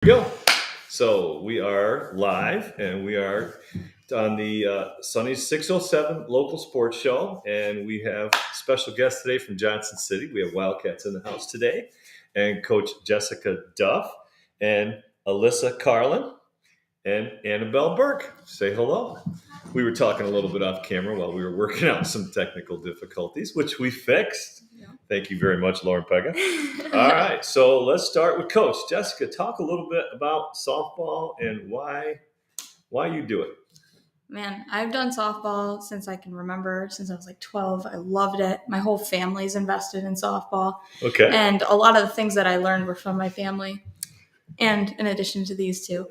Go. So we are live, and we are on the Sonny 607 local sports show, and we have special guests today from Johnson City. We have Wildcats in the house today, and Coach Jessica Duff, and Alyssa Carlin, and Annabel Burke. Say hello. We were talking a little bit off camera while we were working out some technical difficulties, which we fixed. Yeah. Thank you very much, Lauren Pega. All right, so let's start with Coach Jessica. Talk a little bit about softball and why you do it. Man, I've done softball since I can remember, since I was like 12. I loved it. My whole family's invested in softball. Okay. And a lot of the things that I learned were from my family. And in addition to these two,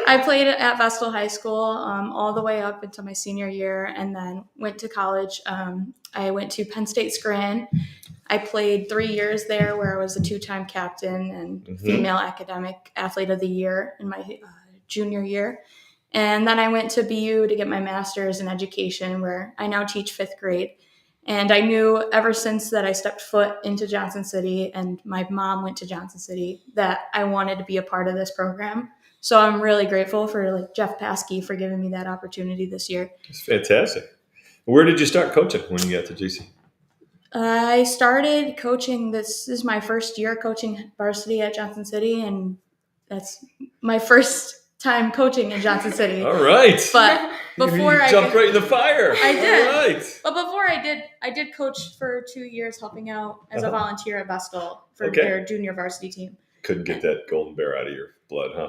I played at Vestal High School all the way up into my senior year, and then went to college. I went to Penn State Scranton. I played 3 years there, where I was a 2-time captain and female academic athlete of the year in my junior year. And then I went to BU to get my master's in education, where I now teach 5th grade. And I knew ever since that I stepped foot into Johnson City and my mom went to Johnson City that I wanted to be a part of this program. So I'm really grateful for Jeff Paskey for giving me that opportunity this year. It's fantastic. Where did you start coaching when you got to GC? I started coaching. This is my first year coaching varsity at Johnson City, and that's my first time coaching in Johnson City. All right. But before you jumped right in the fire. I did. All right. But before I did coach for 2 years, helping out as a volunteer at Vestal for their junior varsity team. Couldn't get that golden bear out of your blood, huh?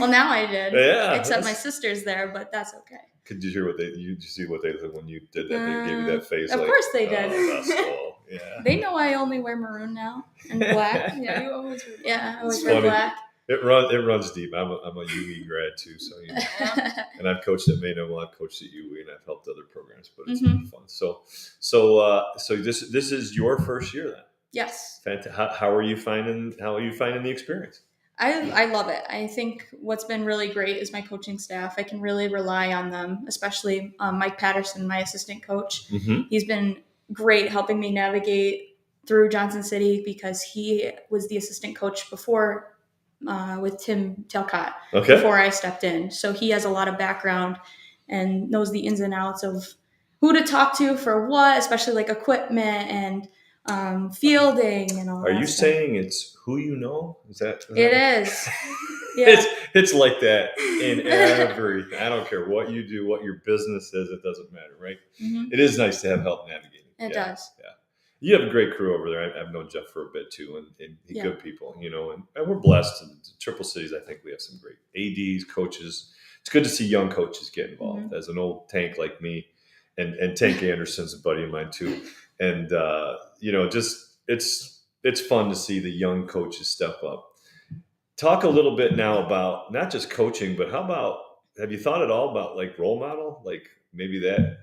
Well, now I did. Yeah. Except my sister's there, but that's okay. Did you hear what you see what they said when you did that? They gave you that face. Of course they did. Oh, yeah. They know I only wear maroon now and black. Yeah, you always wear. Yeah, I always wear black. It runs deep. I'm a UE grad too, so and I've coached at Maine. I've coached at UE, and I've helped other programs, but it's been fun. So this is your first year then? Yes. Fantastic. How are you finding the experience? I love it. I think what's been really great is my coaching staff. I can really rely on them, especially Mike Patterson, my assistant coach. He's been great helping me navigate through Johnson City because he was the assistant coach before with Tim Talcott before I stepped in. So he has a lot of background and knows the ins and outs of who to talk to for what, especially like equipment and fielding and all that. Are you saying it's who you know? Is that it is. Yeah. It's like that in everything. I don't care what you do, what your business is, it doesn't matter, right? It is nice to have help navigating. It does. Yeah. You have a great crew over there. I've known Jeff for a bit too, and good people, and we're blessed. In Triple Cities, I think we have some great ADs, coaches. It's good to see young coaches get involved. As an old tank like me, and Tank Anderson's a buddy of mine too. And just it's fun to see the young coaches step up. Talk a little bit now about not just coaching, but have you thought at all about like role model, like maybe that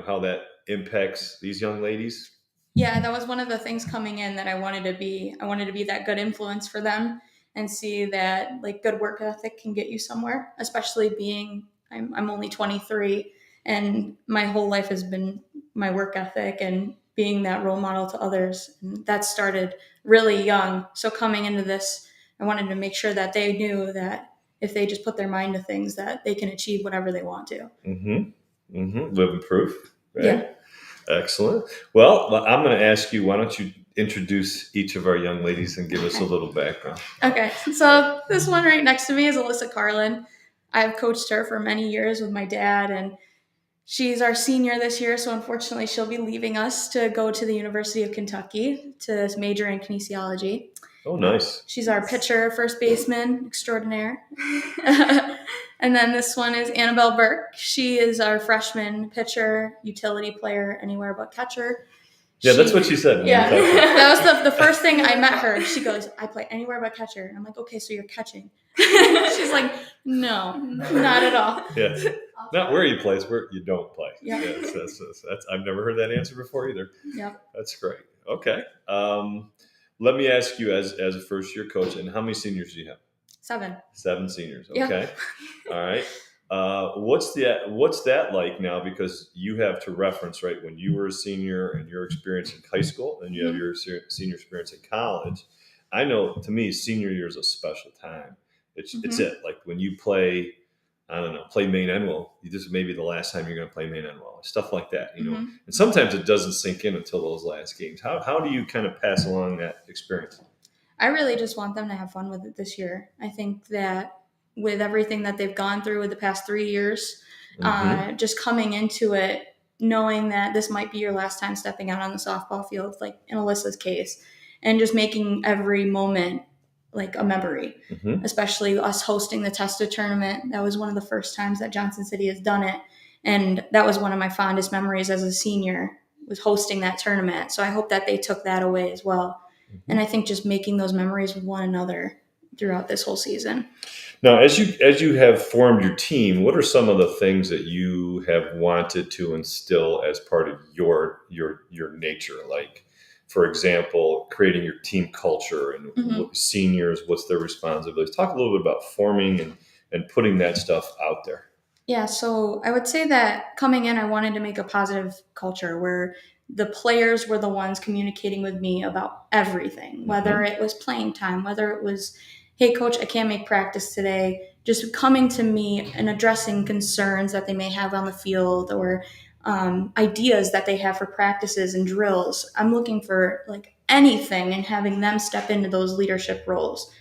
how that impacts these young ladies? Yeah, that was one of the things coming in that I wanted to be. I wanted to be that good influence for them and see that like good work ethic can get you somewhere, especially being I'm only 23 and my whole life has been my work ethic and being that role model to others. And that started really young. So coming into this, I wanted to make sure that they knew that if they just put their mind to things, that they can achieve whatever they want to. Living proof. Right? Yeah. Excellent. Well, I'm going to ask you, why don't you introduce each of our young ladies and give us a little background? Okay. So this one right next to me is Alyssa Carlin. I've coached her for many years with my dad, and she's our senior this year. So unfortunately, she'll be leaving us to go to the University of Kentucky to major in kinesiology. Oh, nice. She's our pitcher, first baseman extraordinaire. And then this one is Annabel Burke. She is our freshman pitcher, utility player, anywhere but catcher. Yeah, that's what she said. Yeah, that was the first thing I met her. She goes, I play anywhere but catcher. And I'm like, okay, so you're catching. She's like, no, not at all. Yeah, not where you play, it's where you don't play. Yeah. That's I've never heard that answer before either. Yeah. That's great. Okay. Let me ask you, as a first year coach, and how many seniors do you have? 7. 7 seniors. Okay. Yeah. All right. What's that like now? Because you have to reference, right, when you were a senior and your experience in high school, and you have your senior experience in college. I know to me, senior year is a special time. It's it. Like when you play, I don't know, play Maine Enwell. This may be the last time you're going to play Maine Enwell. Stuff like that, you know. Mm-hmm. And sometimes it doesn't sink in until those last games. How do you kind of pass along that experience? I really just want them to have fun with it this year. I think that with everything that they've gone through with the past 3 years, just coming into it, knowing that this might be your last time stepping out on the softball field, like in Alyssa's case, and just making every moment like a memory, especially us hosting the Testa tournament. That was one of the first times that Johnson City has done it. And that was one of my fondest memories as a senior, was hosting that tournament. So I hope that they took that away as well. And I think just making those memories with one another throughout this whole season. Now, as you have formed your team, what are some of the things that you have wanted to instill as part of your nature? Like, for example, creating your team culture and seniors, what's their responsibilities? Talk a little bit about forming and putting that stuff out there. Yeah, so I would say that coming in, I wanted to make a positive culture where the players were the ones communicating with me about everything, whether it was playing time, whether it was, hey, coach, I can't make practice today, just coming to me and addressing concerns that they may have on the field or ideas that they have for practices and drills. I'm looking for like anything and having them step into those leadership roles.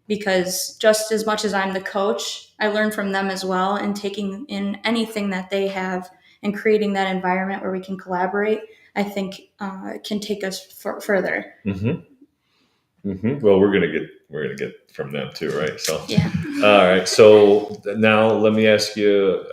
Because just as much as I'm the coach, I learn from them as well, and taking in anything that they have and creating that environment where we can collaborate, I think can take us further. Well, we're gonna get from them too, right? So yeah. All right. So now let me ask you: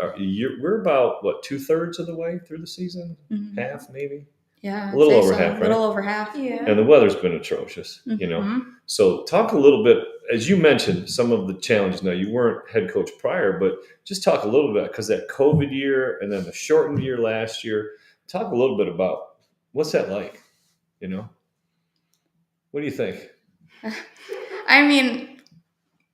we're about what 2/3 of the way through the season, half maybe. Yeah, a little over half, A right? little over half. Yeah. And the weather's been atrocious, you know. So talk a little bit, as you mentioned, some of the challenges. Now you weren't head coach prior, but just talk a little bit because that COVID year and then the shortened year last year. Talk a little bit about what's that like, you know. What do you think? I mean,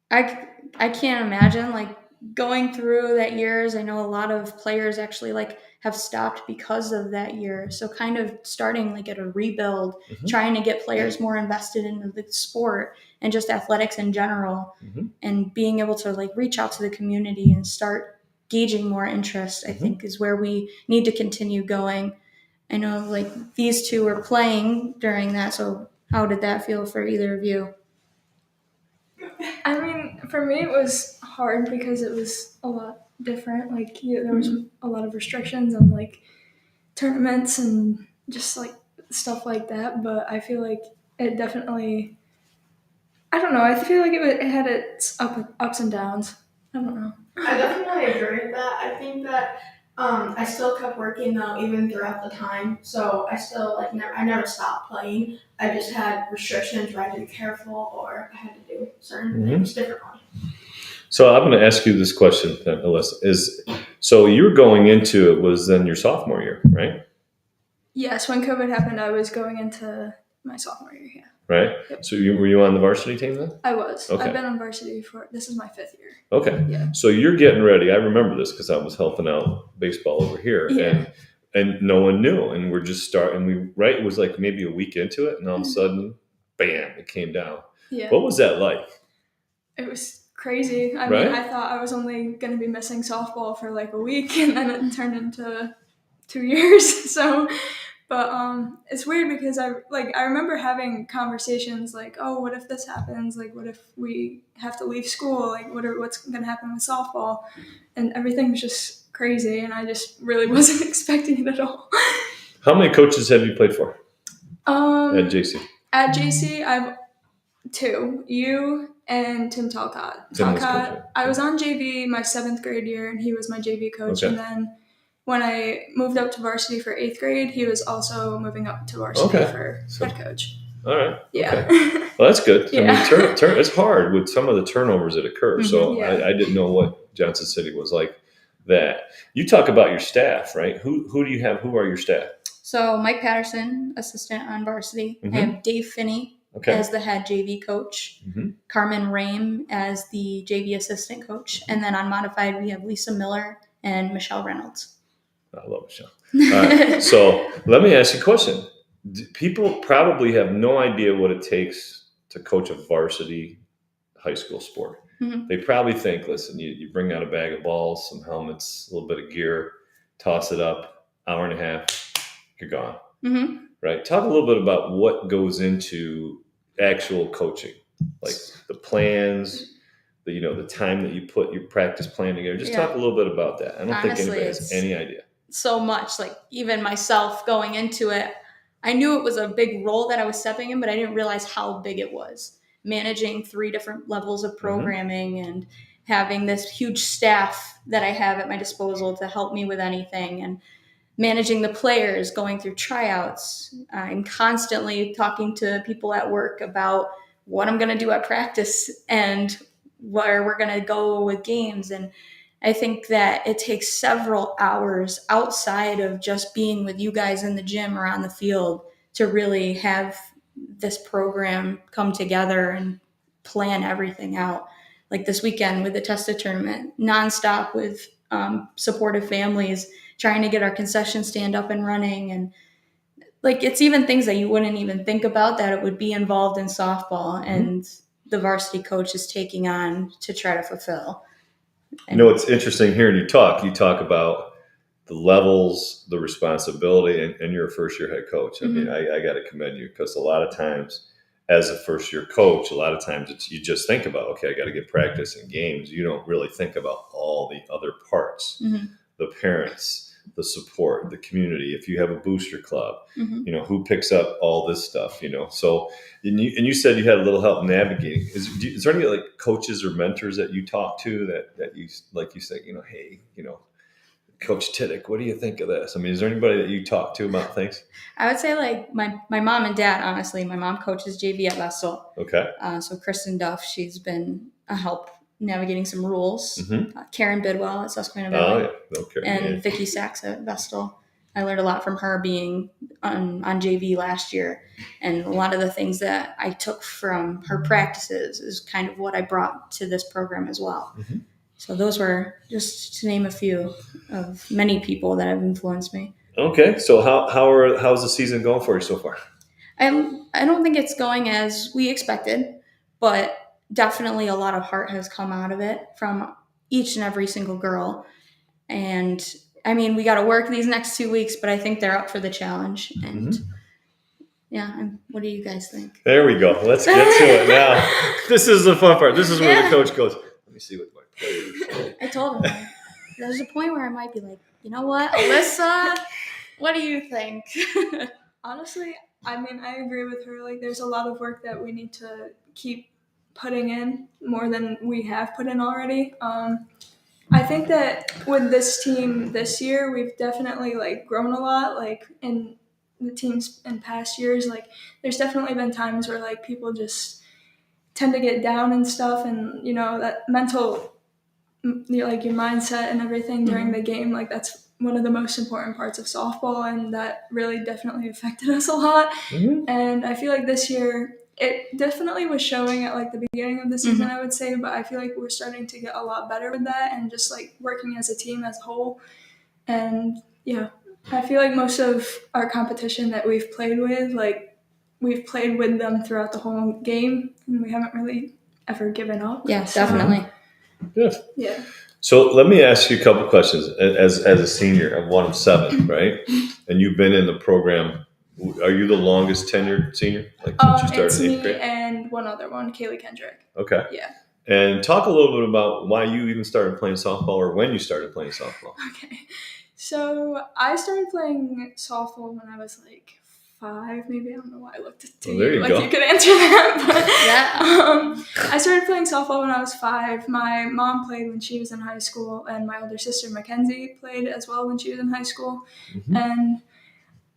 I can't imagine like going through that years. I know a lot of players actually like have stopped because of that year. So kind of starting like at a rebuild, trying to get players more invested into the sport and just athletics in general, and being able to like reach out to the community and start gauging more interest, I think is where we need to continue going. I know like these two were playing during that. So how did that feel for either of you? I mean, for me, it was hard because it was a lot different. Like, there was a lot of restrictions on like tournaments and just like stuff like that. But I feel like it definitely, I don't know. I feel like it had its ups and downs. I don't know. I definitely agree with that. I think that I still kept working though, even throughout the time. So I still I never stopped playing. I just had restrictions where I had to be careful or I had to do certain things differently. So I'm going to ask you this question then, Alyssa. So you're going into it was then your sophomore year, right? Yes, when COVID happened, I was going into my sophomore year. Yeah. Right. Yep. So were you on the varsity team then? I was. Okay. I've been on varsity for this is my 5th year. Okay. Yeah. So you're getting ready. I remember this because I was helping out baseball over here, and no one knew, and we're just starting. It was like maybe a week into it, and all of a sudden, bam, it came down. Yeah. What was that like? It was crazy. I mean, I thought I was only going to be missing softball for like a week, and then it turned into 2 years. So, but it's weird because I remember having conversations like, oh, what if this happens? Like, what if we have to leave school? Like, what's going to happen with softball? And everything was just crazy, and I just really wasn't expecting it at all. How many coaches have you played for? At JC. At JC, I've 2. You and Tim Talcott. I was on JV my 7th grade year, and he was my JV coach. And then when I moved up to varsity for 8th grade, he was also moving up to varsity for head coach. All right. Yeah. Okay. Well, that's good. Yeah. I mean, it's hard with some of the turnovers that occur. So I didn't know what Johnson City was like that. You talk about your staff, right? Who do you have? Who are your staff? So Mike Patterson, assistant on varsity. I have Dave Finney as the head JV coach. Carmen Rame as the JV assistant coach. And then on modified, we have Lisa Miller and Michelle Reynolds. I love Michelle. All right. So let me ask you a question. People probably have no idea what it takes to coach a varsity high school sport. Mhm. They probably think, listen, you bring out a bag of balls, some helmets, a little bit of gear, toss it up, hour and a half, you're gone. Mm-hmm. Right? Talk a little bit about what goes into actual coaching, like the plans, the time that you put your practice plan together. Just talk a little bit about that. I don't think Honestly, anybody has any idea. So much, like even myself going into it, I knew it was a big role that I was stepping in, but I didn't realize how big it was. Managing 3 different levels of programming and having this huge staff that I have at my disposal to help me with anything, and managing the players, going through tryouts. I'm constantly talking to people at work about what I'm going to do at practice and where we're going to go with games. And I think that it takes several hours outside of just being with you guys in the gym or on the field to really have this program come together and plan everything out. Like this weekend with the Testa tournament, nonstop with supportive families, trying to get our concession stand up and running. And like, it's even things that you wouldn't even think about that it would be involved in softball and the varsity coach is taking on to try to fulfill. And it's interesting hearing you talk about the levels, the responsibility, and you're a first-year head coach. I mean, I got to commend you, because a lot of times as a first-year coach, a lot of times you just think about, okay, I got to get practice and games. You don't really think about all the other parts, the parents, the support, the community. If you have a booster club, who picks up all this stuff, So, and you said you had a little help navigating. Is there any like coaches or mentors that you talk to that you, like you say, hey, Coach Tiddick, what do you think of this? I mean, is there anybody that you talk to about things? I would say like my mom and dad, honestly. My mom coaches JV at Vestal. Okay. So Kristen Duff, she's been a help navigating some rules. Karen Bidwell at Susquehanna Valley. Oh, yeah. Okay. And Vicky Sachs at Vestal. I learned a lot from her being on JV last year. And a lot of the things that I took from her practices is kind of what I brought to this program as well. So those were just to name a few of many people that have influenced me. Okay. So how's the season going for you so far? I don't think it's going as we expected, but definitely a lot of heart has come out of it from each and every single girl. And I mean, we got to work these next 2 weeks, but I think they're up for the challenge. And what do you guys think? There we go. Let's get to it now. This is the fun part. This is where the coach goes, let me see what my players. I told him, there's a point where I might be like, you know what, Alyssa, what do you think? Honestly, I mean, I agree with her. Like, there's a lot of work that we need to keep putting in, more than we have put in already. I think that with this team this year, we've definitely like grown a lot. Like in the teams in past years, like there's definitely been times where like people just tend to get down and stuff, and that mental, like your mindset and everything during the game, like that's one of the most important parts of softball, and that really definitely affected us a lot. And I feel like this year it definitely was showing at like the beginning of the season, I would say, but I feel like we're starting to get a lot better with that and just like working as a team as a whole. And I feel like most of our competition that we've played with, like we've played with them throughout the whole game, and we haven't really ever given up. Yeah, definitely. Good. Yeah. So let me ask you a couple questions. As a senior, I'm one of 7, right? And you've been in the program. Are you the longest tenured senior? Like since you started it's in 8th me grade? and one other one, Kaylee Kendrick. Okay. Yeah. And talk a little bit about why you even started playing softball, or when you started playing softball. Okay. So I started playing softball when I was like 5, maybe. I don't know why I looked at There you go. You could answer that. But, Yeah. I started playing softball when I was 5. My mom played when she was in high school, and my older sister Mackenzie played as well when she was in high school. And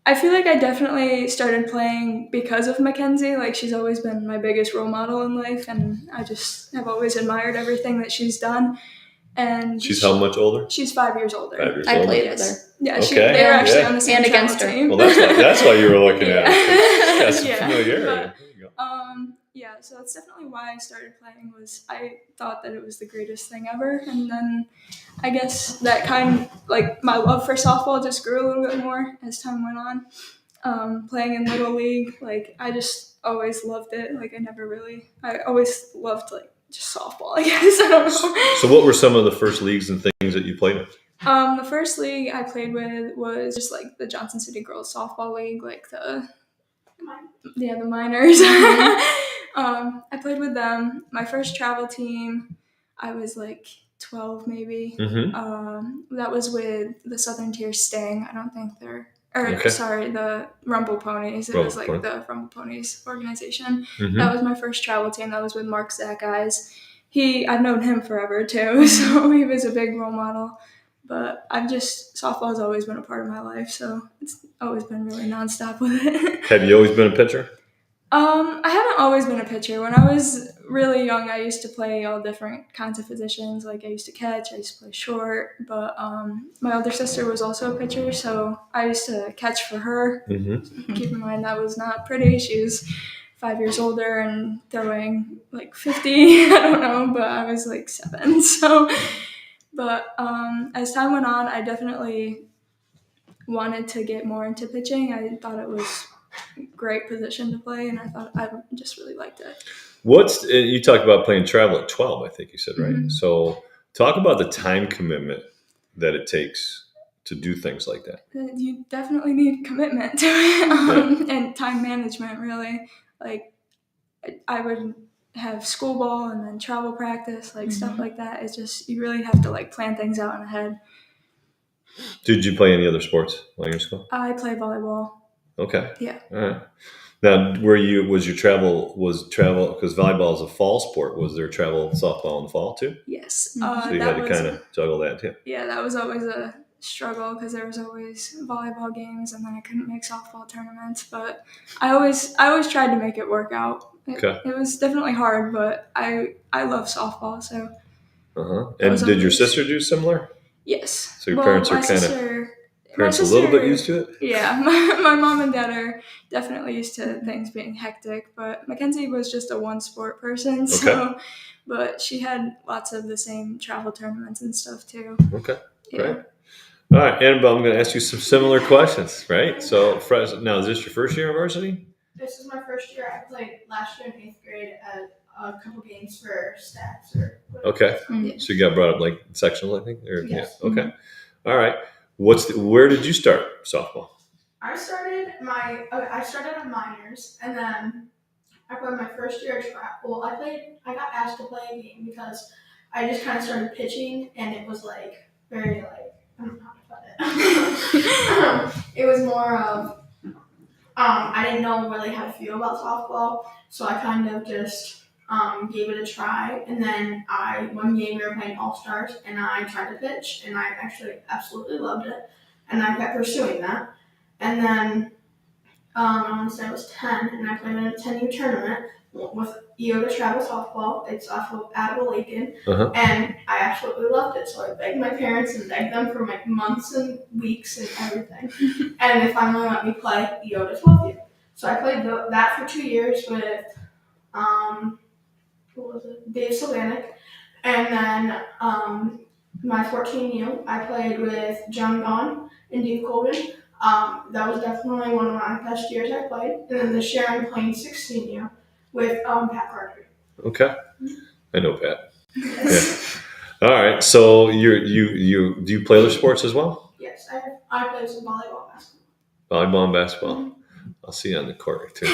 I feel like I definitely started playing because of Mackenzie. Like, she's always been my biggest role model in life, and I just have always admired everything that she's done. And she's how much older? She's 5 years older. 5 years I older. played with her. Yeah, Okay. they were actually on the same And against travel her. team. Well, that's why you were looking at it. Got some Yeah. familiarity. But, There you go. yeah, so that's definitely why I started playing. Was I thought that it was the greatest thing ever, and then I guess that kind of, like, my love for softball just grew a little bit more as time went on. playing in Little League. Like, I just always loved it. Like, I always loved, like, just softball, I guess. I don't know. So what were some of the first leagues and things that you played in? The first league I played with was just, like, the Johnson City Girls Softball League, like the minors. I played with them. My first travel team, I was, like, 12 maybe. That was with the Southern Tier Sting. I don't think the Rumble Ponies. It was like the Rumble Ponies organization. That was my first travel team. That was with Mark Zach Eyes. I've known him forever too, so he was a big role model. But softball has always been a part of my life, so it's always been really nonstop with it. Have you always been a pitcher? I haven't always been a pitcher. When I was really young, I used to play all different kinds of positions. Like, I used to catch, I used to play short, but my older sister was also a pitcher, so I used to catch for her. Keep in mind, that was not pretty. She was 5 years older and throwing like 50, I don't know, but I was like 7. So, but as time went on, I definitely wanted to get more into pitching. I thought it was great position to play, and I just really liked it. You talked about playing travel at 12, I think you said, right? So talk about the time commitment that it takes to do things like that. You definitely need commitment to it, and time management, really. Like, I would have school ball and then travel practice, like stuff like that. It's just, you really have to like plan things out in ahead. Did you play any other sports while you were in school? I play volleyball. Okay. Yeah. All right. Now, was your travel, because volleyball is a fall sport, was there travel softball in the fall too? Yes. So you had to kind of juggle that too. Yeah, that was always a struggle because there was always volleyball games, and then I couldn't make softball tournaments, but I always tried to make it work out. It was definitely hard, but I love softball, so. And did your sister do similar? Yes. So your parents are kind of a little bit used to it? Yeah, my mom and dad are definitely used to things being hectic, but Mackenzie was just a one sport person, so but she had lots of the same travel tournaments and stuff too. Okay, great. All right, Annabel, I'm going to ask you some similar questions, right? So now, is this your first year at varsity? This is my first year. I played last year in 8th grade at a couple games for stats or whatever. Okay, so you got brought up like sectional, I think? Yes. Yeah. Okay. All right. Where did you start softball? I started at minors, and then I played my first year at track. Well, I got asked to play a game because I just kind of started pitching, and it was like very like, I don't know how to put it. It was more of I didn't know really how to feel about softball, so I kind of just gave it a try. And then one game we were playing All Stars, and I tried to pitch, and I actually absolutely loved it, and I kept pursuing that. And then I want to say I was 10, and I played in a 10U tournament with Iota Travel Softball. It's off of Annabel, and I absolutely loved it. So I begged my parents and begged them for like months and weeks and everything, and they finally let me play Iota 12U. So I played that for 2 years with Dave Sylvanik, and then my 14U I played with John Gahn and Dave Colvin. That was definitely one of my best years I played. And then this year I'm playing 16U with Pat Carter. Okay, I know Pat. Yes. Yeah. All right. So do you play other sports as well? Yes, I play some volleyball, basketball. Volleyball and basketball. I'll see you on the court too.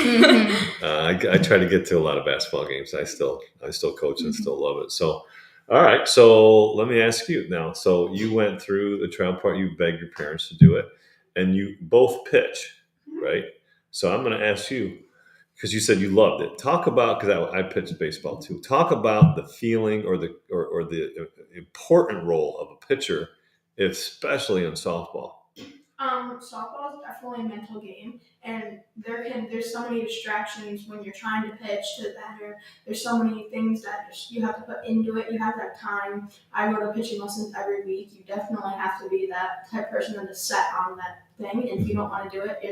I try to get to a lot of basketball games. I still coach and still love it. So, all right. So let me ask you now. So you went through the trial part. You begged your parents to do it, and you both pitch, right? So I'm going to ask you, because you said you loved it. Talk about, because I pitched baseball too. Talk about the feeling or the important role of a pitcher, especially in softball. Softball is definitely a mental game, and there's so many distractions when you're trying to pitch to the batter. There's so many things that you have to put into it. You have to have time. I go to pitching lessons every week. You definitely have to be that type of person that is set on that thing, and if you don't want to do it,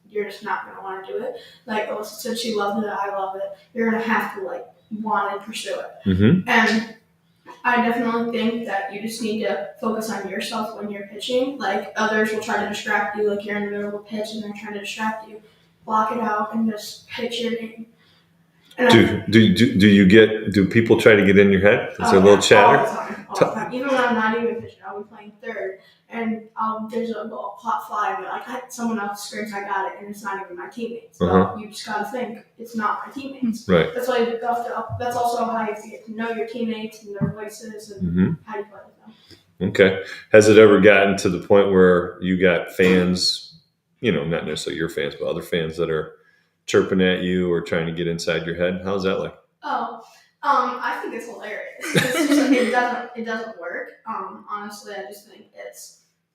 you're just not going to want to do it. Like Alyssa said, she loved it, I love it. You're going to have to want to pursue it. Mm-hmm. And I definitely think that you just need to focus on yourself when you're pitching. Like others will try to distract you, like you're in the middle of a pitch and they're trying to distract you. Block it out and just pitch your game. And do people try to get in your head? Is there a little chatter? All the time. Even when I'm not even pitching, I'll be playing third, and there's a ball pop fly, and like someone else screams, "I got it," and it's not even my teammates. Well, you just gotta think it's not my teammates. Right. That's why you have to. That's also how you have to get to know your teammates and their voices and how you play with them. Okay. Has it ever gotten to the point where you got fans, not necessarily your fans, but other fans that are chirping at you or trying to get inside your head? How's that like? I think it's hilarious. It doesn't work. Honestly, I just think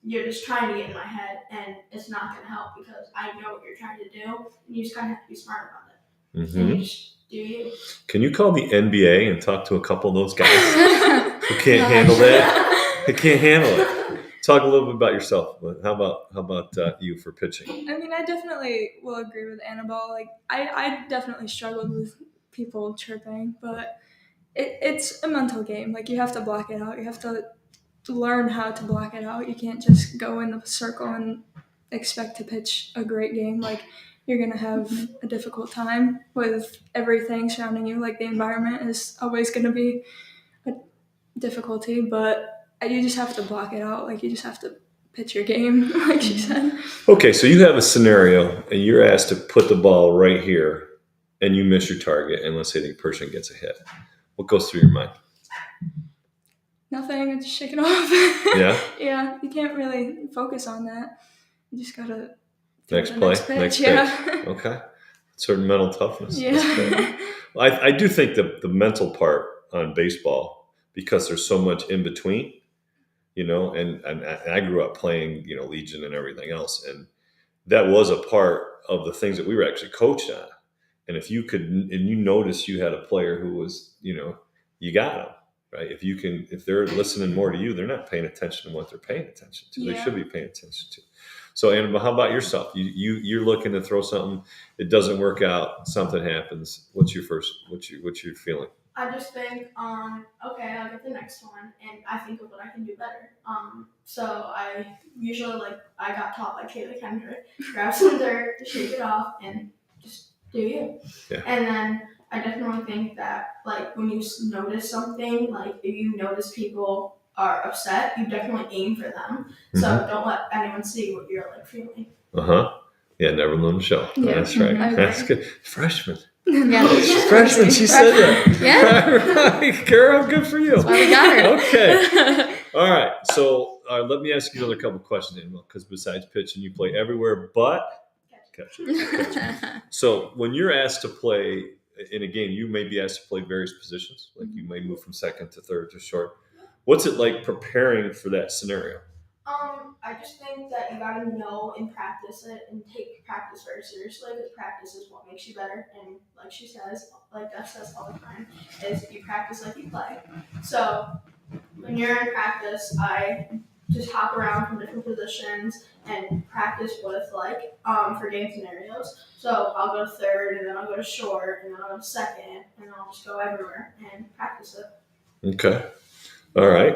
you're just trying to get in my head, and it's not going to help because I know what you're trying to do, and you just kind of have to be smart about it. Mm-hmm. And you just do you. Can you call the NBA and talk to a couple of those guys who can't handle that? They can't handle it. Talk a little bit about yourself. How about you for pitching? I mean, I definitely will agree with Annabel. Like, I definitely struggled with people chirping, but it's a mental game. Like, you have to block it out. You have to learn how to block it out. You can't just go in the circle and expect to pitch a great game. Like, you're going to have a difficult time with everything surrounding you. Like, the environment is always going to be a difficulty, but you just have to block it out. Like, you just have to pitch your game, like she said. Okay, so you have a scenario, and you're asked to put the ball right here, and you miss your target, and let's say the person gets a hit. What goes through your mind? Nothing. I just shake it off. Yeah? Yeah, you can't really focus on that. You just got to Next play? next pitch. Okay. Certain mental toughness. Yeah. Well, I do think the mental part on baseball, because there's so much in between, and I grew up playing, Legion and everything else. And that was a part of the things that we were actually coached on. And if you could, and you notice you had a player who was, you got them, right? If they're listening more to you, they're not paying attention to what they're paying attention to. Yeah. They should be paying attention to. So, Annabel, how about yourself? You're looking to throw something, it doesn't work out, something happens. What's your feeling? I just think, okay, I'll get the next one, and I think of what I can do better. So I usually, I got taught by Kaylee Kendrick, grab some dirt, shake it off, and just do you. Yeah. And then I definitely think that, when you notice something, if you notice people are upset, you definitely aim for them. So don't let anyone see what you're, feeling. Yeah, never learn to show. Yeah. That's right. I agree. That's good. Freshman. Yeah. Freshman, she said that. Yeah. Right, girl, good for you. That's why we got her. Okay. All right. So let me ask you another couple questions, Annabel, because besides pitching, you play everywhere but catcher. So when you're asked to play in a game, you may be asked to play various positions. Like you may move from second to third to short. What's it like preparing for that scenario? I just think that you gotta know and practice it and take practice very seriously, because practice is what makes you better. And like she says, like Duff says all the time, is you practice like you play. So when you're in practice, I just hop around from different positions and practice with for game scenarios. So I'll go to third, and then I'll go to short, and then I'll go to second, and then I'll just go everywhere and practice it. Okay. All right.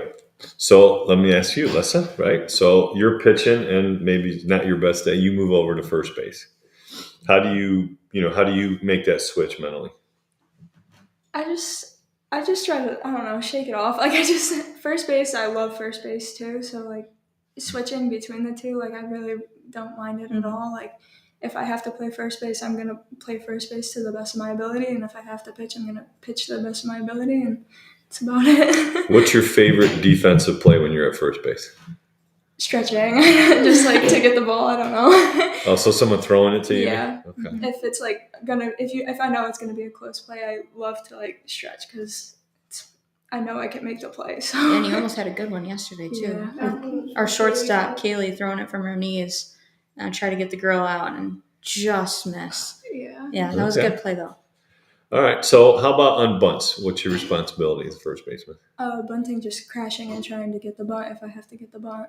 So let me ask you, Alyssa, right? So you're pitching and maybe not your best day. You move over to first base. How do you make that switch mentally? I just try to, I don't know, shake it off. First base, I love first base too. So switching between the two, I really don't mind it at all. If I have to play first base, I'm going to play first base to the best of my ability. And if I have to pitch, I'm going to pitch to the best of my ability. And that's about it. What's your favorite defensive play when you're at first base? Stretching. Just to get the ball. I don't know. Oh, so someone throwing it to you? Yeah. Okay. If it's if I know it's gonna be a close play, I love to stretch because I know I can make the play. So. Yeah, and you almost had a good one yesterday too. Yeah. Our shortstop Kaylee throwing it from her knees and try to get the girl out and just miss. Yeah. Yeah, that was a good play though. All right. So how about on bunts? What's your responsibility as a first baseman? Bunting, just crashing and trying to get the bunt if I have to get the bunt.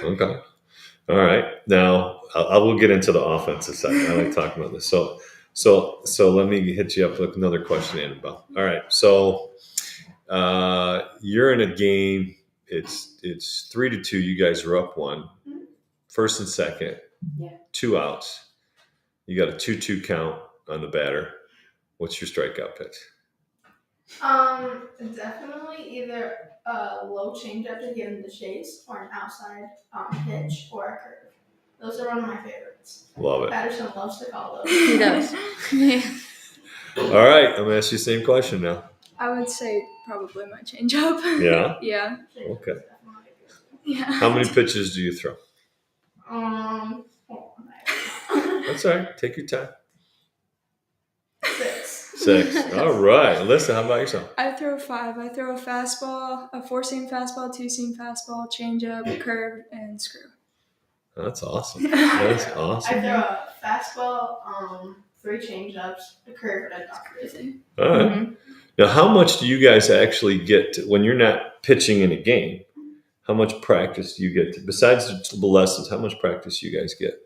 Okay. All right. Now I will get into the offensive side. I like talking about this. So let me hit you up with another question, Annabel. All right. So You're in a game. It's 3-2. You guys are up 1. First and second. Yeah. 2 outs. You got a 2-2 count on the batter. What's your strikeout pitch? Definitely either a low changeup to get in the chase, or an outside pitch, or a curve. Those are one of my favorites. Love it. Patterson loves to call those. He does. Yeah. All right, I'm gonna ask you the same question now. I would say probably my changeup. Yeah. Yeah. Okay. Yeah. How many pitches do you throw? That's all right. Take your time. 6. All right. Alyssa, how about yourself? I throw 5. I throw a fastball, a 4-seam fastball, 2-seam fastball, changeup, curve, and screw. That's awesome. That's awesome. I throw a fastball, 3 changeups, a curve, and a doctor. All right. Now, how much do you guys actually get when you're not pitching in a game? How much practice do you get? Besides the lessons, how much practice do you guys get?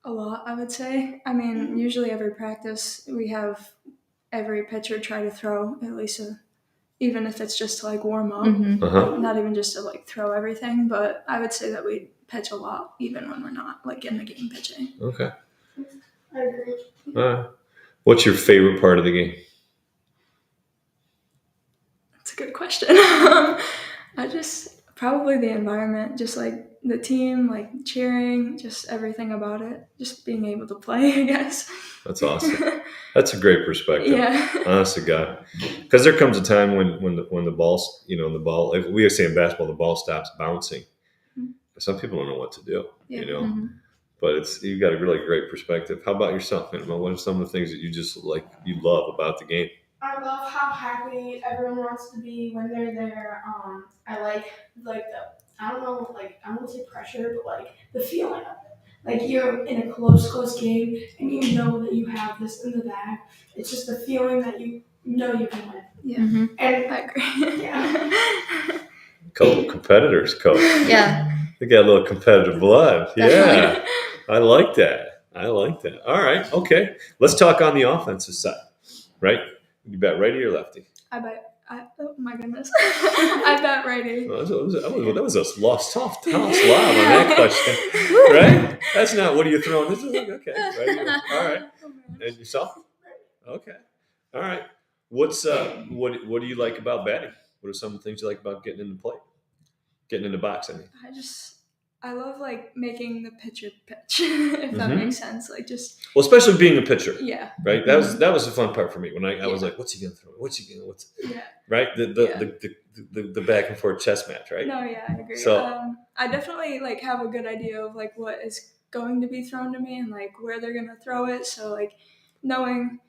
A lot, I would say. I mean, usually every practice we have every pitcher try to throw at least even if it's just to like warm up. Not even just to like throw everything, but I would say that we pitch a lot even when we're not like in the game pitching. Okay. I agree. All right. What's your favorite part of the game? That's a good question. I just probably the environment, just like the team, like cheering, just everything about it, just being able to play, I guess. That's awesome. That's a great perspective. Yeah. Honest to God, because there comes a time when the ball's the ball, like we say in basketball, the ball stops bouncing. Some people don't know what to do. But you got a really great perspective. How about yourself, Annabel? What are some of the things that you just you love about the game? I love how happy everyone wants to be when they're there. I like the I don't know, I don't want to say pressure, but like the feeling of it. Like you're in a close game and you know that you have this in the bag. It's just the feeling that you know you can win. Yeah. And I agree. Yeah. Couple competitors, Coach. Yeah. They got a little competitive blood. Definitely. Yeah. I like that. All right. Okay. Let's talk on the offensive side. Right? You bet righty or lefty? Oh my goodness. I bet righty. Well, that was a lost soft lob on that question. Right? That's not what are you throwing. This is okay. Righty. All right. And yourself? Okay. All right. What do you like about batting? What are some things you like about getting in the plate? Getting in the box, I mean. I love like making the pitcher pitch, if that makes sense. Like just especially being a pitcher. Yeah. Right? That was the fun part for me when I was like, what's he gonna throw? Right? The back and forth chess match, right? No, yeah, I agree. So I definitely like have a good idea of like what is going to be thrown to me and like where they're gonna throw it. So like knowing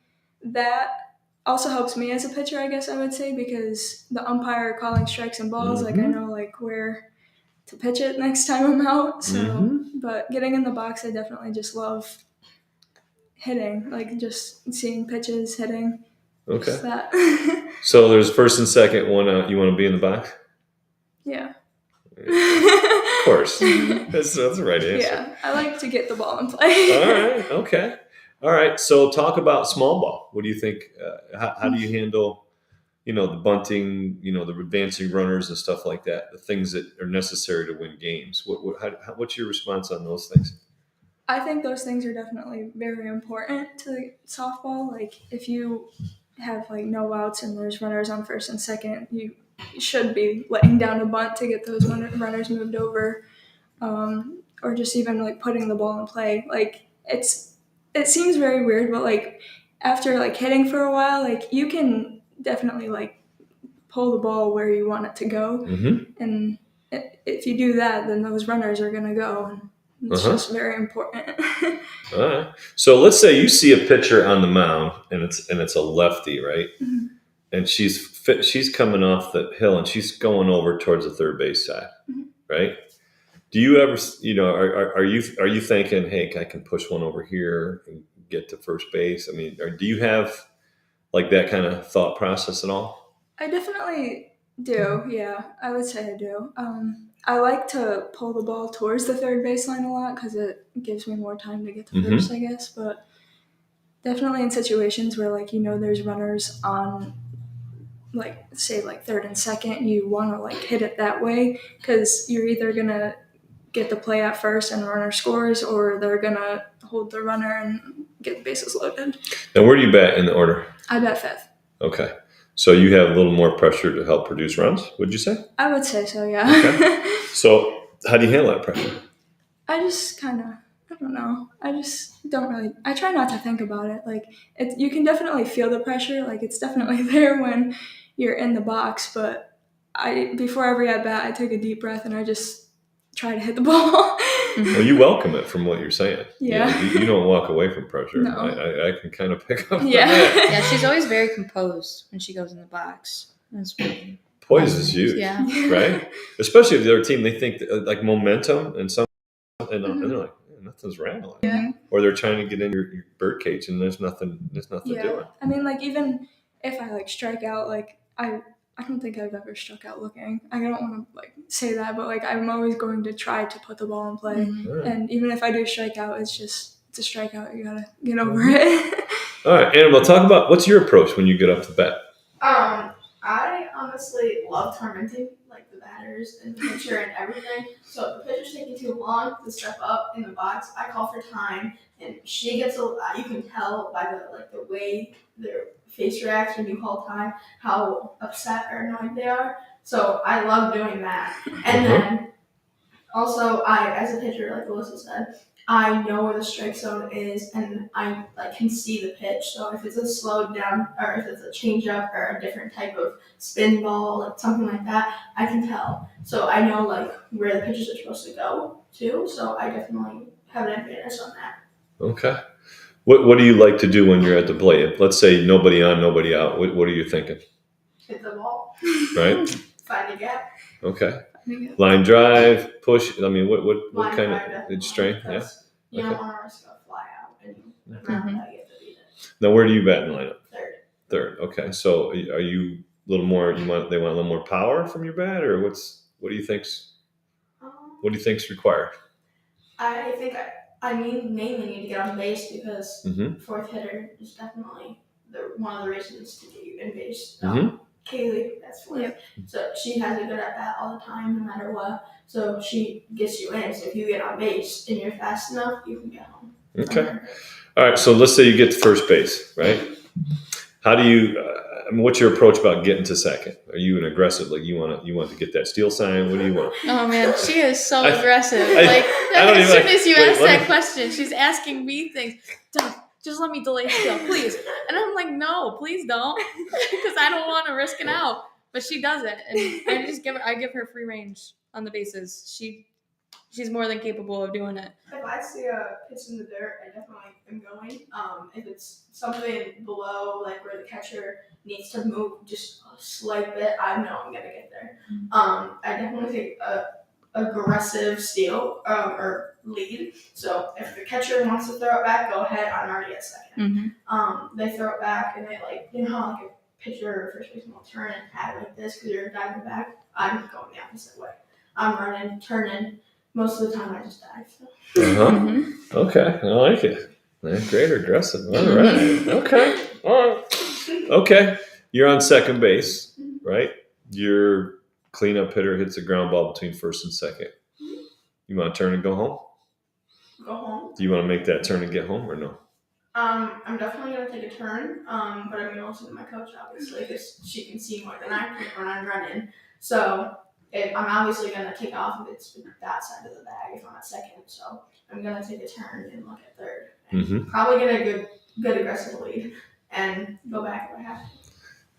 that also helps me as a pitcher, I guess I would say, because the umpire calling strikes and balls, like I know like where to pitch it next time I'm out. So but getting in the box, I definitely just love hitting, like just seeing pitches, hitting. okay. Just that. So there's first and second one. You want to be in the box? Yeah. Of course. That's the right answer. Yeah, I like to get the ball in play. All right. Okay. All right. So talk about small ball. What do you think? How do you handle, the bunting, the advancing runners and stuff like that, the things that are necessary to win games? What's your response on those things? I think those things are definitely very important to softball. Like if you have like no outs and there's runners on first and second, you should be letting down a bunt to get those runners moved over, or just even like putting the ball in play. Like it seems very weird, but like after like hitting for a while, like you can definitely like pull the ball where you want it to go, and if you do that, then those runners are gonna go. And it's just very important. All right. So let's say you see a pitcher on the mound, and it's a lefty, right? And she's coming off the hill, and she's going over towards the third base side, right? Do you ever, are you thinking, hey, I can push one over here and get to first base? I mean, do you have like that kind of thought process at all? I definitely do. Yeah, I would say I do. I like to pull the ball towards the third baseline a lot because it gives me more time to get to first, I guess. But definitely in situations where there's runners on like say like third and second, you want to like hit it that way because you're either gonna get the play at first and the runner scores, or they're gonna hold the runner and get the bases loaded. Now, where do you bat in the order? I bet fifth. Okay. So you have a little more pressure to help produce runs, would you say? I would say so, yeah. Okay. So how do you handle that pressure? I just kind of, I don't know. I just don't really, I try not to think about it. Like, you can definitely feel the pressure. Like, it's definitely there when you're in the box. But before every at bat, I take a deep breath and I just try to hit the ball. Well, you welcome it from what you're saying. Yeah. You don't walk away from pressure. No. I can kind of pick up on Yeah. that. Yeah, she's always very composed when she goes in the box. That's weird. Poise is huge, Yeah. right? Especially if the other team, they think that, like momentum and some, and they're like, nothing's rattling. Yeah. Or they're trying to get in your bird cage and there's nothing Yeah. doing. I mean, like, even if I like strike out, like I don't think I've ever struck out looking. I don't want to like say that, but like I'm always going to try to put the ball in play. Right. And even if I do strike out, it's a strikeout. You gotta get over it. All right, Annabel, talk about what's your approach when you get up to bat. I honestly love tormenting like the batters and the pitcher and everything. So if the pitcher's taking too long to step up in the box, I call for time, and she gets you can tell by the way their face reacts when you call time how upset or annoyed they are. So I love doing that. And then also I, as a pitcher, like Alyssa said, I know where the strike zone is, and I can see the pitch. So if it's a slowed down, or if it's a change up, or a different type of spin ball, like something like that, I can tell. So I know where the pitches are supposed to go to. So I definitely have an advantage on that. Okay. What do you like to do when you're at the plate? Let's say nobody on, nobody out. What are you thinking? Hit the ball. Right. Find a gap. Okay. Line drive, push. I mean, what Line kind drive, of strength? Yeah. You don't want to risk a fly out, and around that you have to beat it. Now, where do you bat in lineup? Third. Okay. So, are you a little more? They want a little more power from your bat, or what do you think's required? I think I mainly need to get on base because Mm-hmm. fourth hitter is definitely one of the reasons to get you in base. Mm-hmm. Kaylee, that's fourth. Yep. So she has a good at bat all the time, no matter what. So she gets you in. So if you get on base and you're fast enough, you can get home. Okay. All right. So let's say you get to first base, right? How do you? What's your approach about getting to second? Are you an aggressive? Like you want to get that steal sign? What do you want? Oh man, she is so aggressive. I don't As even soon as you ask let that me- question, she's asking me things. Duff, just let me delay steal, please. And I'm like, no, please don't, because I don't want to risk it out. But she does it, and I give her free range on the bases. She's more than capable of doing it. If I see a pitch in the dirt, I definitely am going. If it's something below, like where the catcher needs to move just a slight bit, I know I'm gonna get there. I definitely take a aggressive steal or lead. So if the catcher wants to throw it back, go ahead. I'm already at second. They throw it back, and they how a pitcher or first baseman will turn and add like this because you're diving back. I'm going the opposite way. I'm running, turning. Most of the time, I just dive. So. Okay, I like it. Great aggressive. All right. Okay. All right. Okay. You're on second base, right? Your cleanup hitter hits a ground ball between first and second. You want to turn and go home? Go home. Do you want to make that turn and get home or no? I'm definitely gonna take a turn. But I'm gonna listen to my coach, obviously, because she can see more than I can when I'm running. So. I'm obviously going to take off if it's that side of the bag if I'm at second. So I'm going to take a turn and look at third. And probably get a good aggressive lead and go back if I have to.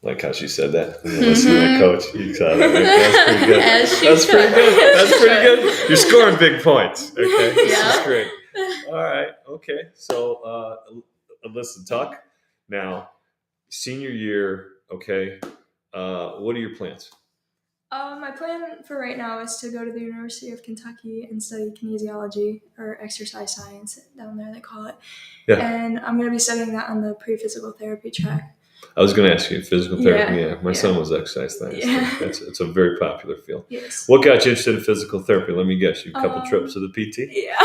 Like how she said that. Listen to my coach. You saw that. Right? That's pretty good. As she should. That's pretty good. You're scoring big points. Okay. This Yeah. is great. All right. Okay. So, Alyssa, talk now. Senior year. Okay. What are your plans? My plan for right now is to go to the University of Kentucky and study kinesiology, or exercise science down there they call it. Yeah. And I'm going to be studying that on the pre-physical therapy track. I was going to ask you physical therapy. Yeah, Yeah, my yeah. son was exercise therapist. Yeah. It's a very popular field. Yes. What got you interested in physical therapy? Let me guess. You a couple trips to the PT? Yeah.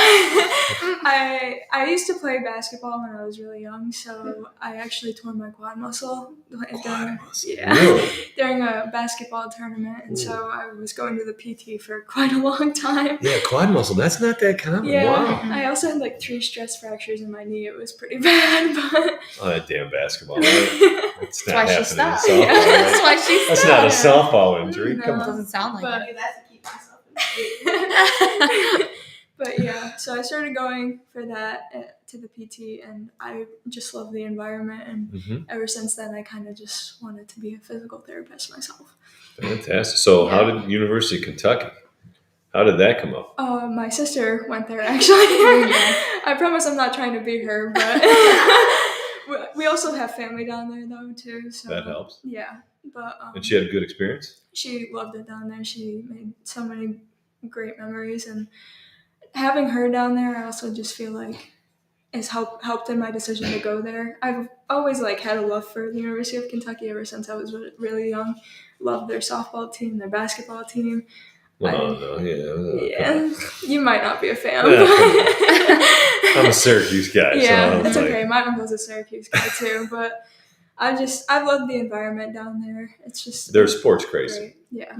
I used to play basketball when I was really young, so I actually tore my quad muscle. Yeah. Really? During a basketball tournament, and so I was going to the PT for quite a long time. Yeah, quad muscle. That's not that common. Yeah. Wow. I also had like 3 stress fractures in my knee. It was pretty bad, but Oh, that damn basketball. Right? It's not That's why she happening in stopped. softball, Yeah. right? That's why she That's stopped. not a softball injury. No. Come on. Doesn't sound like But- I do that to keep myself in shape. But yeah, so I started going for that to the PT, and I just love the environment. And Mhm. ever since then, I kind of just wanted to be a physical therapist myself. Fantastic. So, how did University of Kentucky? How did that come up? My sister went there actually. I promise I'm not trying to be her, but we also have family down there though too. So That helps. Yeah, but And she had a good experience. she loved it down there. She made so many great memories, and having her down there, I also just feel like has helped in my decision to go there. I've always like had a love for the University of Kentucky ever since I was really young. Loved their softball team, their basketball team. No, Yeah, you might not be a fan. Yeah, but I'm a Syracuse guy. yeah, so it's like, okay. My uncle's a Syracuse guy too, but I love the environment down there. It's just They're sports crazy. great. Yeah,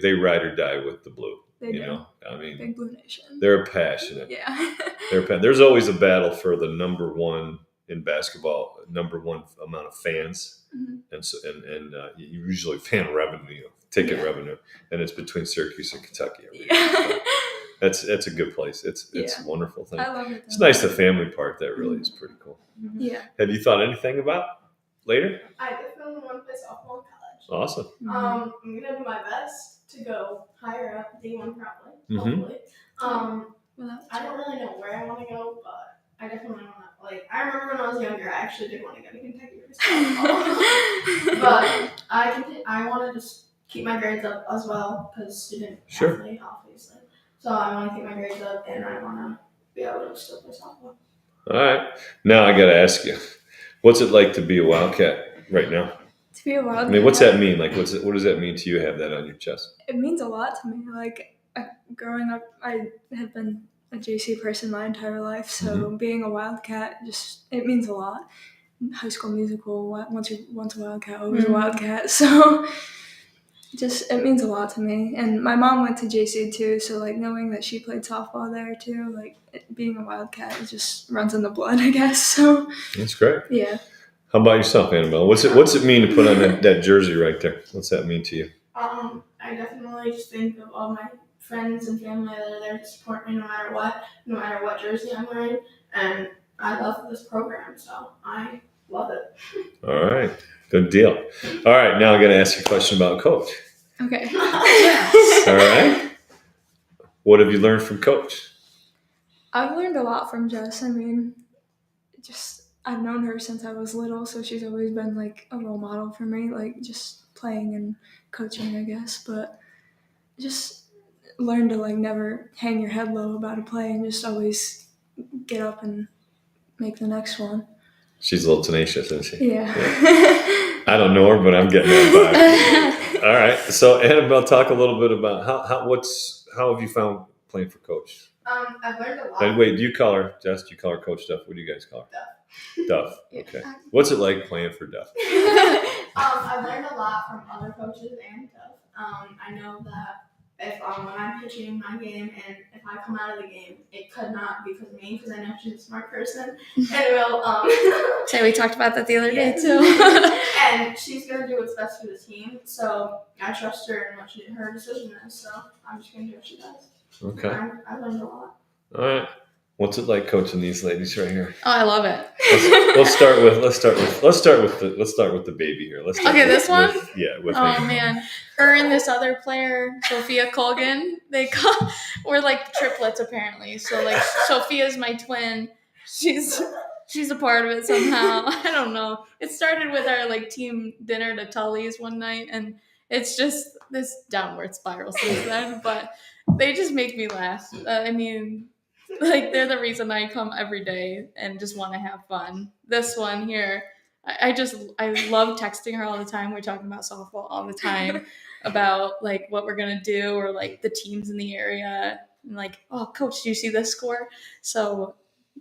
They ride or die with the blue. they do. I mean, Big Blue Nation. they're passionate. Yeah. There's always a battle for the number one in basketball, number one amount of fans, Mhm. and so usually fan revenue, ticket Yeah. revenue, and it's between Syracuse and Kentucky. Every year. Yeah. So that's a good place. It's Yeah. a wonderful thing. I love it. It's nice, the family part. That really is pretty cool. Yeah. Have you thought anything about later? I definitely want to play softball in college. Awesome. I'm gonna do my best to go higher up, D1 probably. Mhm. Hopefully. Well, I don't really know where I want to go, but I definitely want to. Like, I remember when I was younger, I actually did want to go to Kentucky for softball. But I want to just keep my grades up as well, because student Sure. athlete, obviously. So I want to keep my grades up, and I want to be able to still play softball. All right. Now I got to ask you, what's it like to be a Wildcat right now? to be a wild. I mean, what's that mean? Like, what does that mean to you? Have that on your chest? It means a lot to me. Like growing up, I have been a JC person my entire life, so being a Wildcat it means a lot. High School Musical, once a Wildcat, always a Wildcat. So it means a lot to me. And my mom went to JC too, so like knowing that she played softball there too, like being a Wildcat, it just runs in the blood, I guess. So That's great. yeah. How about yourself, Annabel? What's it mean to put on that jersey right there? What's that mean to you? I definitely just think of all my friends and family that are there to support me no matter what jersey I'm wearing, and I love this program, so I love it. All right. Good deal. All right. Now I got to ask you a question about Coach. Okay. All right. What have you learned from Coach? I've learned a lot from Jess. I mean, I've known her since I was little, so she's always been like a role model for me, like just playing and coaching, I guess. But just learn to like never hang your head low about a play and just always get up and make the next one. She's a little tenacious, isn't she? Yeah. I don't know her, but I'm getting that vibe. All right. So Annabelle, talk a little bit about how have you found playing for Coach? I've learned a lot. And wait, do you call her Jess? Do you call her Coach Duff? What do you guys call her? Duff. Okay. What's it like playing for Duff? I've learned a lot from other coaches and Duff. I know that if when I'm pitching my game and if I come out of the game, it could not be because of me, because I know she's a smart person and will. So we talked about that the other day too. And she's gonna do what's best for the team, so I trust her and what her decision is. So I'm just gonna do what she does. Okay. I've learned a lot. All right. What's it like coaching these ladies right here? Oh, I love it. Let's start with the baby here. Let's start Okay, with, this one? With Oh me. man, her and this other player, Sophia Colgan, we're like triplets apparently. So like Sophia's my twin. She's a part of it somehow. I don't know. It started with our like team dinner to Tully's one night, and it's just this downward spiral since then. But they just make me laugh. I mean, like they're the reason I come every day and just want to have fun. This one here, I love texting her all the time. We're talking about softball all the time, about like what we're gonna do or like the teams in the area. And like, oh, coach, do you see this score? So,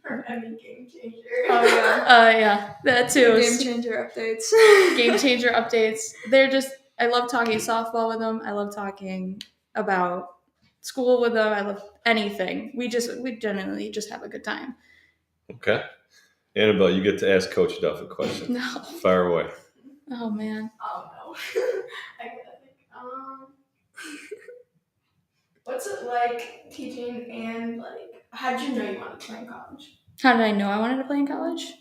Or any game changer. Oh yeah. yeah, that too. Game changer updates. Game changer updates. They're just, I love talking softball with them. I love talking about school with them. I love anything. We genuinely just have a good time. Okay. Annabel, you get to ask Coach Duff a question. No. Fire away. Oh man. Oh no. I gotta think. What's it like teaching and like how did you know you wanted to play in college? How did I know I wanted to play in college?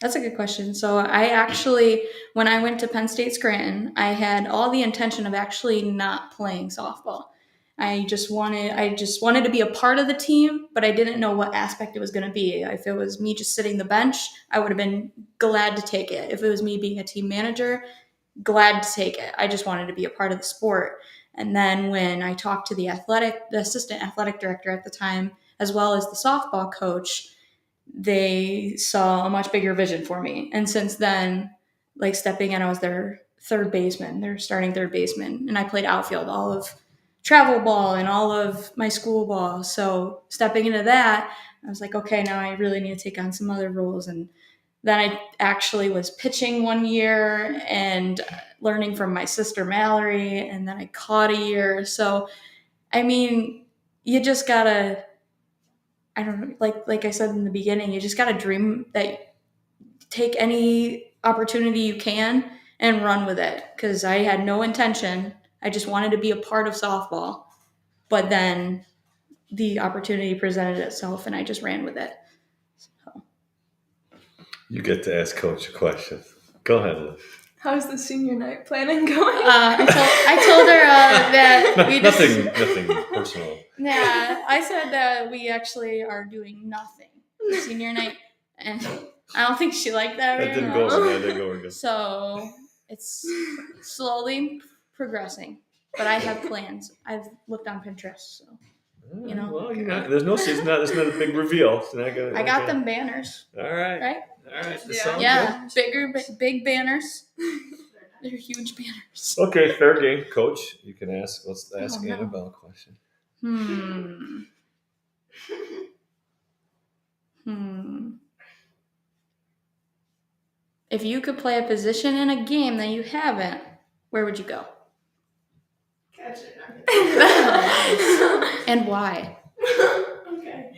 That's a good question. So I actually, when I went to Penn State Scranton, I had all the intention of actually not playing softball. I just wanted to be a part of the team, but I didn't know what aspect it was going to be. If it was me just sitting the bench, I would have been glad to take it. If it was me being a team manager, glad to take it. I just wanted to be a part of the sport. And then when I talked to the assistant athletic director at the time, as well as the softball coach, they saw a much bigger vision for me. And since then, like stepping in, I was their starting third baseman. And I played outfield all of travel ball and all of my school ball. So stepping into that, I was like, okay, now I really need to take on some other roles. And then I actually was pitching one year and learning from my sister Mallory. And then I caught a year. So, I mean, you just gotta, I don't know, like I said in the beginning, you just got to dream that take any opportunity you can and run with it. Because I had no intention. I just wanted to be a part of softball. But then the opportunity presented itself and I just ran with it. So. You get to ask Coach a question. Go ahead, Liz. How's the senior night planning going? I told her that we just... Nothing personal. Yeah, I said that we actually are doing nothing for senior night, and I don't think she liked that. That didn't go over. That didn't go over good. So it's slowly progressing, but I have plans. I've looked on Pinterest, so you know. Well, there's no. It's not a big reveal. It's not gonna, I got them banners. All right. Right. All right. Yeah. Big banners. They're huge banners. Okay, fair game, Coach. You can ask. Let's ask Annabelle a question. If you could play a position in a game that you haven't, where would you go? Catcher. And why? Okay.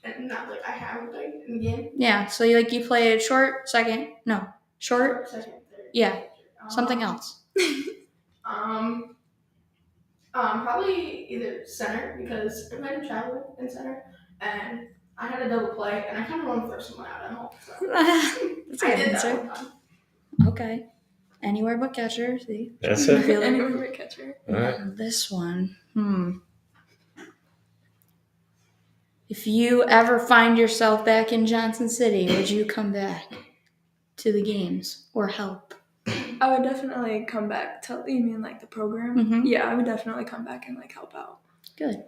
And not like I have like in the game. Yeah, so you played short, second, no, short, Second, third. Yeah, something else. Probably either center because I might have traveled in center and I had a double play and I kind of want to throw someone out at home. So. That's a I good did answer. that one time. Okay. Anywhere but catcher, see? That's it. Anywhere but catcher. All right. This one. If you ever find yourself back in Johnson City, would you come back to the games or help? I would definitely come back. You mean like the program? Mm-hmm. Yeah, I would definitely come back and like help out. Good.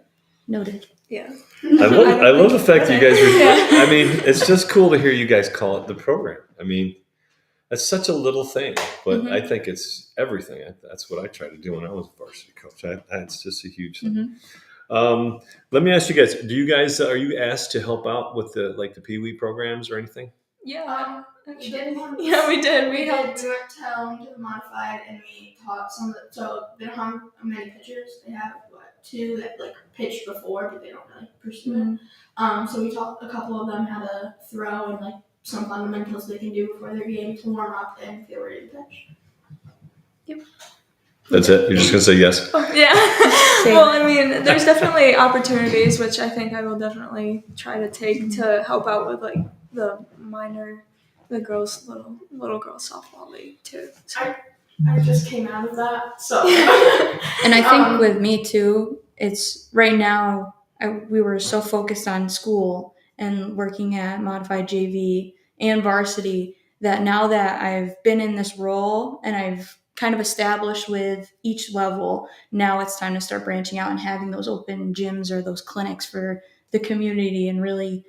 Noted. Yeah. I love the fact that you guys I mean, it's just cool to hear you guys call it the program. I mean, that's such a little thing, but I think it's everything. That's what I tried to do when I was a varsity coach. It's just a huge thing. Let me ask you guys: are you asked to help out with the Pee Wee programs or anything? Yeah. We did one. Yeah, we did. We helped. We went to the modified and we taught some of the. So they don't have many pitchers. They have two that like pitched before, but they don't really pursue it. So we taught a couple of them how to throw and like some fundamentals they can do before their game to warm up and if they were ready to pitch. Yep. That's it. You're just gonna say yes. Yeah. Well, I mean, there's definitely opportunities which I think I will definitely try to take to help out with like the girls little girls softball league too. So. I just came out of that, so. And I think with me too, it's right now we were so focused on school and working at modified JV and varsity that now that I've been in this role and I've kind of established with each level, now it's time to start branching out and having those open gyms or those clinics for the community and really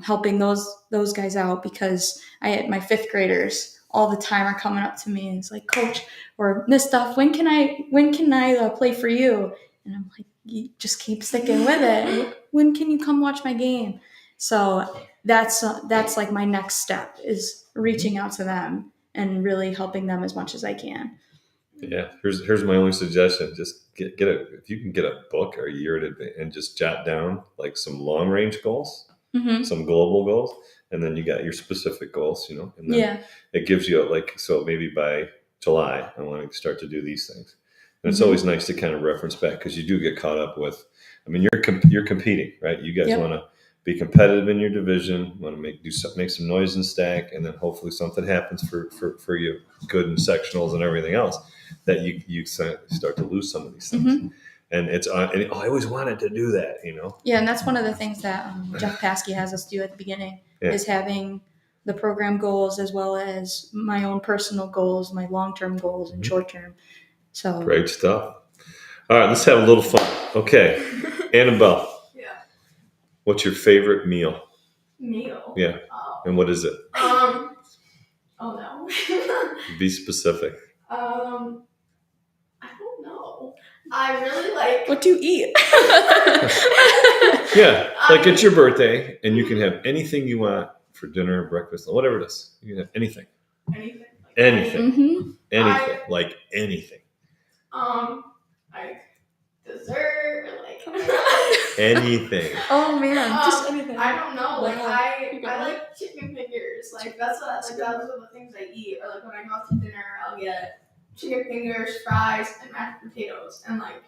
helping those guys out, because my fifth graders all the time are coming up to me and it's like, Coach or Miss Duff, when can I play for you? And I'm like, you just keep sticking with it. When can you come watch my game? So that's like my next step, is reaching out to them and really helping them as much as I can. Yeah, here's my only suggestion: just get if you can get a book or a year in advance and just jot down like some long range goals, some global goals, and then you got your specific goals, and then it gives you so maybe by July I want to start to do these things. And it's always nice to kind of reference back, because you do get caught up with. I mean, you're competing, right? You guys want to be competitive in your division, want to make some noise and stack, and then hopefully something happens for you good in sectionals and everything else, that you start to lose some of these things. And I always wanted to do that, Yeah, and that's one of the things that Jeff Paskey has us do at the beginning, is having the program goals as well as my own personal goals, my long-term goals and short-term. So great stuff. All right, let's have a little fun. Okay, Annabel. Yeah. What's your favorite meal? Meal? Yeah. Oh. And what is it? Oh no. Be specific. I don't know. I really like. what do you eat? Yeah, like it's your birthday and you can have anything you want for dinner, breakfast, whatever it is. You can have anything. Anything. Anything. Like anything. Like dessert, or like anything. Oh man, just anything. I don't know. Like Wow. I like chicken fingers. Like those are the things I eat. Or like when I go out to dinner, I'll get chicken fingers, fries, and mashed potatoes, and like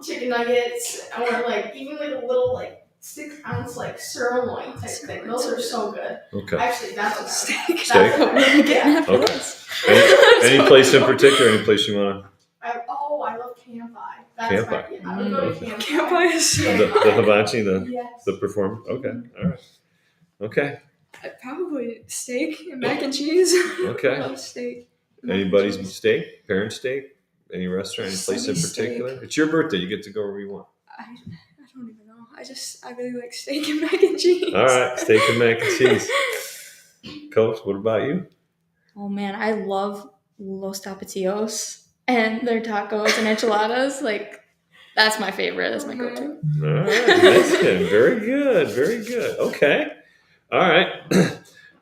chicken nuggets, or like even like a little like 6-ounce like sirloin type thing. Those are so good. Okay. Actually, that's what Steak? what we're getting after Okay. this. Any place in particular? Any place you want to? I love camp pie. That's Camp my, pie. yeah, I would go to camp Camp pie. pie is The hibachi, Yes. the performer? Okay. All right. Okay. probably steak and mac and cheese. Okay. I love steak. Anybody's steak? Parent steak? Any restaurant? Any place in Sonny steak. particular? It's your birthday. You get to go wherever you want. I don't even know. I really like steak and mac and cheese. All right. Steak and mac and cheese. Coach, what about you? Oh man, I love Los Tapatios and their tacos and enchiladas. Like, that's my favorite. That's my go-to. All right. Mexican. Very good. Very good. Okay. All right.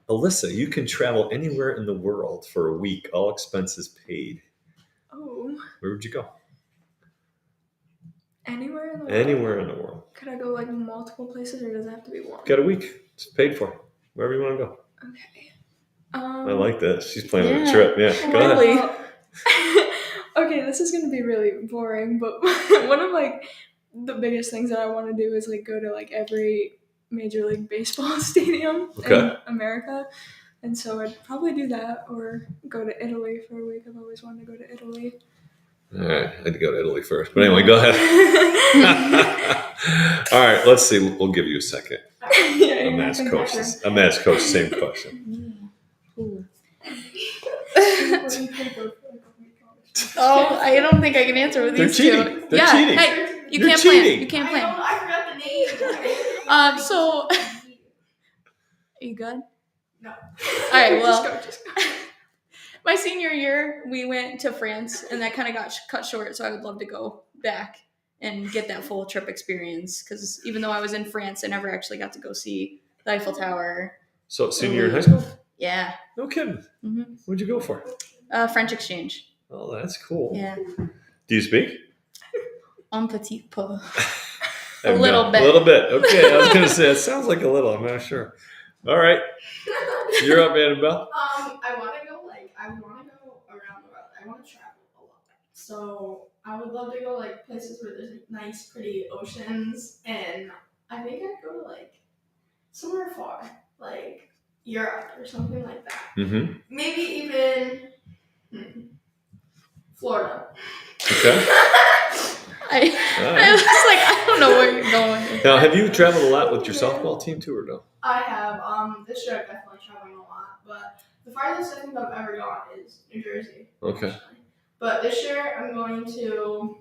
Alyssa, you can travel anywhere in the world for a week, all expenses paid. Oh, Where would you go? anywhere in the world? Anywhere in the world. Could I go like multiple places, or does it have to be one? Got a week. It's paid for. Wherever you want to go. Okay. I like this. She's planning a Yeah. trip. Yeah. Go ahead. Really? Okay, this is gonna be really boring, but one of like the biggest things that I want to do is like go to like every Major League Baseball stadium in America, and so I'd probably do that, or go to Italy for a week. I've always wanted to go to Italy. All right. I had to go to Italy first. But anyway, go ahead. All right. Let's see. We'll give you a second. Yeah, I'm asked Coach the same question. Ooh. Oh, I don't think I can answer with They're these cheating. two. They're cheating. Hey, you You're can't cheating. plan. You can't plan. I forgot the name. So, are you good? No. All right. Well, Just go. my senior year, we went to France, and that kind of got cut short. So I would love to go back and get that full trip experience. Because even though I was in France, I never actually got to go see the Eiffel Tower. So, senior year in high school? Yeah. No kidding. Mm-hmm. What'd you go for? French exchange. Oh, that's cool. Yeah. Do you speak? Un petit peu. A little bit. A little bit. Okay. I was going to say, it sounds like a little. I'm not sure. All right. You're up, Annabelle. I want to go around the world. I want to travel a lot. So I would love to go like places where there's nice, pretty oceans, and I think I'd go to like somewhere far, like Europe or something like that. Mm-hmm. Maybe even Florida. Okay. I was like, I don't know where you're going. Now, have you traveled a lot with your softball team too, or no? I have. This year I'm definitely traveling a lot, but the farthest I think I've ever gone is New Jersey. Okay. Actually. But this year I'm going to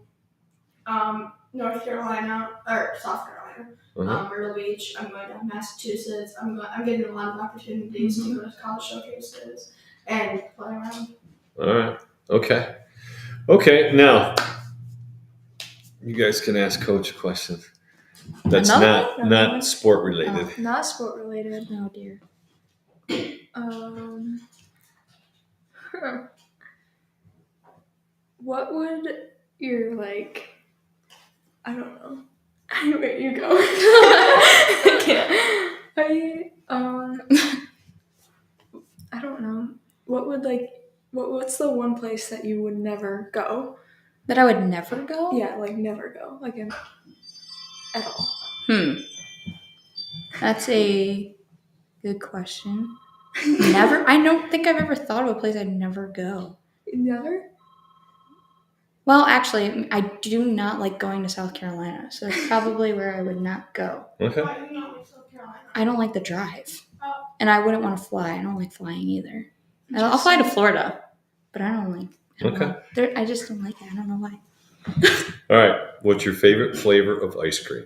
North Carolina or South Carolina. Carolina, Uh-huh. Myrtle Beach. I'm going to Massachusetts. I'm getting a lot of opportunities to go to college showcases and play around. All right. Okay. Now, you guys can ask Coach questions. That's Another not one? not sport related. Oh. Not sport related. Oh dear. What would your I don't know. Where you go? I can't. I don't know. What's the one place that you would never go? That I would never go? Yeah, never go. At all. That's a good question. Never? I don't think I've ever thought of a place I'd never go. Never? Well, actually, I do not like going to South Carolina, so that's probably where I would not go. Okay. Why do you not like South Carolina? I don't like the drive. Oh. And I wouldn't want to fly. I don't like flying either. I'll fly to Florida, but I don't like I just don't like it. I don't know why. All right. What's your favorite flavor of ice cream?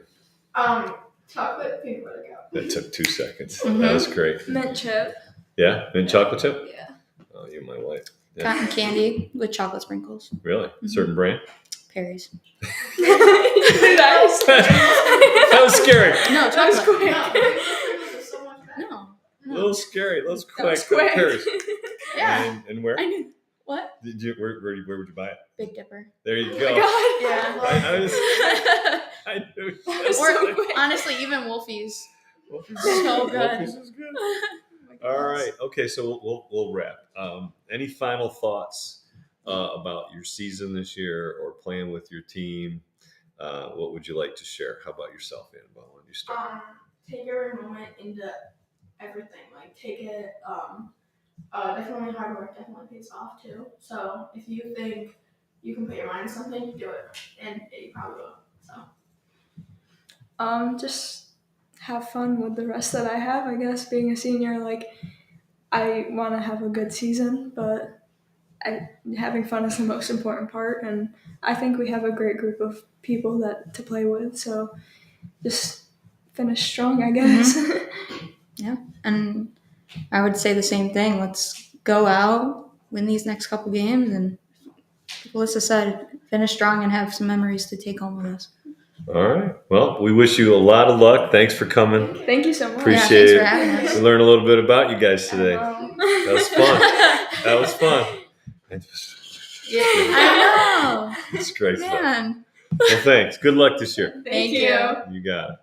Chocolate peanut butter cup. That took 2 seconds. Mhm. That was great. Mint chip. Yeah? Mint chocolate chip? Yeah. Oh, you're my wife. Yeah. Cotton candy with chocolate sprinkles. Really? Mhm. Certain brand? Perry's. That was scary. No, That was chocolate. quick. No, peanut butter is so much better. No. A little scary. That was That quick. was quick. Paris. Yeah. And where? I knew. What? Did you? Where would you buy it? Big Dipper. There you Oh go. my God. Yeah. I was. I knew. That was Or so quick. honestly, even Wolfie's. Wolfie's So good. Wolfie's is good. All right. Okay. So we'll wrap. Any final thoughts about your season this year or playing with your team? What would you like to share? How about yourself, Annabel? When you start? Take every moment into everything. Take it. Definitely hard work definitely pays off too. So if you think you can put your mind to something, do it, and you probably will. So. Just have fun with the rest that I have. I guess being a senior, I want to have a good season, but having fun is the most important part, and I think we have a great group of people to play with. So just finish strong, I guess. Yeah. And I would say the same thing. Let's go out, win these next couple games, and like Alyssa said, finish strong and have some memories to take home with us. All right. Well, we wish you a lot of luck. Thanks for coming. Thank you so much. Appreciate thanks it. for having us. We learned a little bit about you guys today. That was fun. That was fun. Yeah, I know. It's great stuff. Man. Well, thanks. Good luck this year. Thank you. You got it.